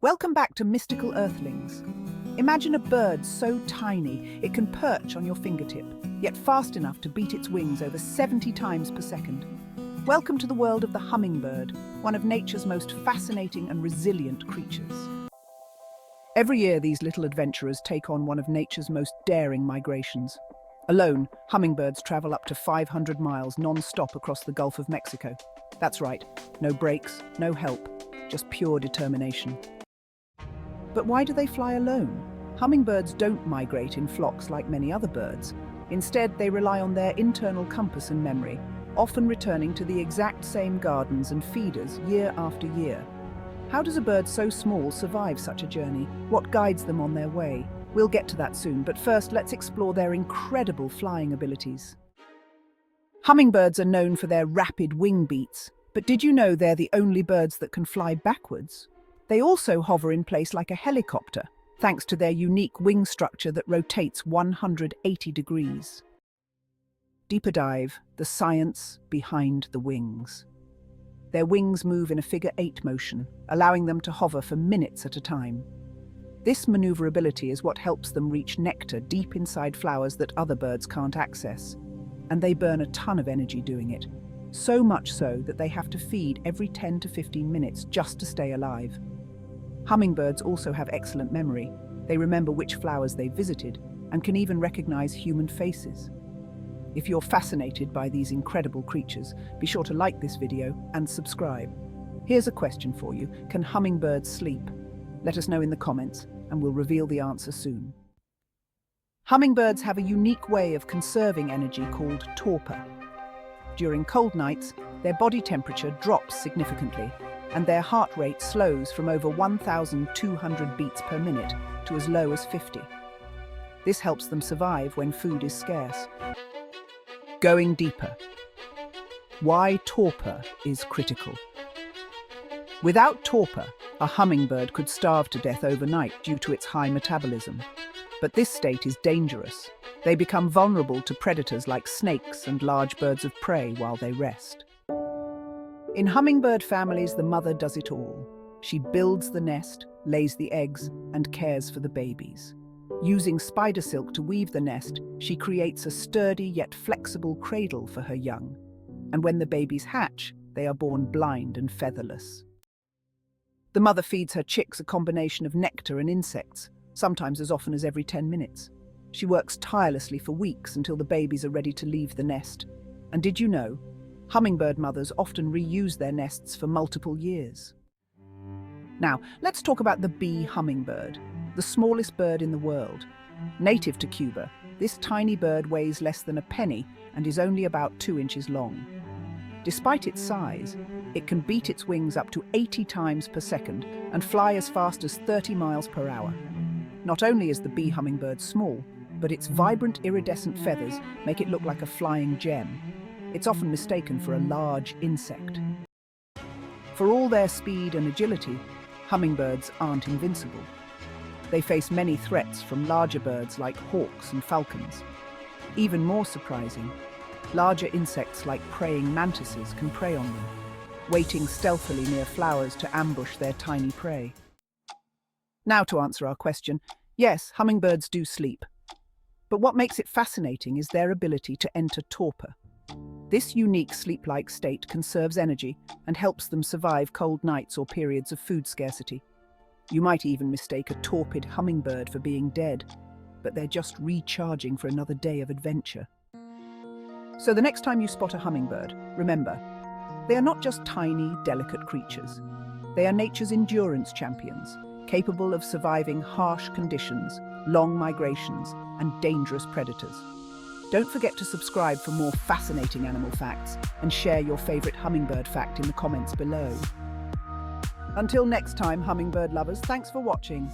Welcome back to Mystical Earthlings. Imagine a bird so tiny it can perch on your fingertip, yet fast enough to beat its wings over 70 times per second. Welcome to the world of the hummingbird, one of nature's most fascinating and resilient creatures. Every year, these little adventurers take on one of nature's most daring migrations. Alone, hummingbirds travel up to 500 miles non-stop across the Gulf of Mexico. That's right, no breaks, no help, just pure determination. But why do they fly alone? Hummingbirds don't migrate in flocks like many other birds. Instead, they rely on their internal compass and memory, often returning to the exact same gardens and feeders year after year. How does a bird so small survive such a journey? What guides them on their way? We'll get to that soon, but first let's explore their incredible flying abilities. Hummingbirds are known for their rapid wing beats, but did you know they're the only birds that can fly backwards? They also hover in place like a helicopter, thanks to their unique wing structure that rotates 180 degrees. Deeper dive, the science behind the wings. Their wings move in a figure-8 motion, allowing them to hover for minutes at a time. This maneuverability is what helps them reach nectar deep inside flowers that other birds can't access. And they burn a ton of energy doing it, so much so that they have to feed every 10 to 15 minutes just to stay alive. Hummingbirds also have excellent memory. They remember which flowers they visited and can even recognize human faces. If you're fascinated by these incredible creatures, be sure to like this video and subscribe. Here's a question for you. Can hummingbirds sleep? Let us know in the comments and we'll reveal the answer soon. Hummingbirds have a unique way of conserving energy called torpor. During cold nights, their body temperature drops significantly and their heart rate slows from over 1,200 beats per minute to as low as 50. This helps them survive when food is scarce. Going deeper. Why torpor is critical. Without torpor, a hummingbird could starve to death overnight due to its high metabolism. But this state is dangerous. They become vulnerable to predators like snakes and large birds of prey while they rest. In hummingbird families, the mother does it all. She builds the nest, lays the eggs, and cares for the babies. Using spider silk to weave the nest, she creates a sturdy yet flexible cradle for her young. And when the babies hatch, they are born blind and featherless. The mother feeds her chicks a combination of nectar and insects, sometimes as often as every 10 minutes. She works tirelessly for weeks until the babies are ready to leave the nest. And did you know, hummingbird mothers often reuse their nests for multiple years? Now, let's talk about the bee hummingbird, the smallest bird in the world. Native to Cuba, this tiny bird weighs less than a penny and is only about 2 inches long. Despite its size, it can beat its wings up to 80 times per second and fly as fast as 30 miles per hour. Not only is the bee hummingbird small, but its vibrant iridescent feathers make it look like a flying gem. It's often mistaken for a large insect. For all their speed and agility, hummingbirds aren't invincible. They face many threats from larger birds like hawks and falcons. Even more surprising, larger insects like praying mantises can prey on them, waiting stealthily near flowers to ambush their tiny prey. Now to answer our question, yes, hummingbirds do sleep. But what makes it fascinating is their ability to enter torpor. This unique sleep-like state conserves energy and helps them survive cold nights or periods of food scarcity. You might even mistake a torpid hummingbird for being dead, but they're just recharging for another day of adventure. So the next time you spot a hummingbird, remember, they are not just tiny, delicate creatures. They are nature's endurance champions, capable of surviving harsh conditions, long migrations, and dangerous predators. Don't forget to subscribe for more fascinating animal facts and share your favorite hummingbird fact in the comments below. Until next time, hummingbird lovers, thanks for watching.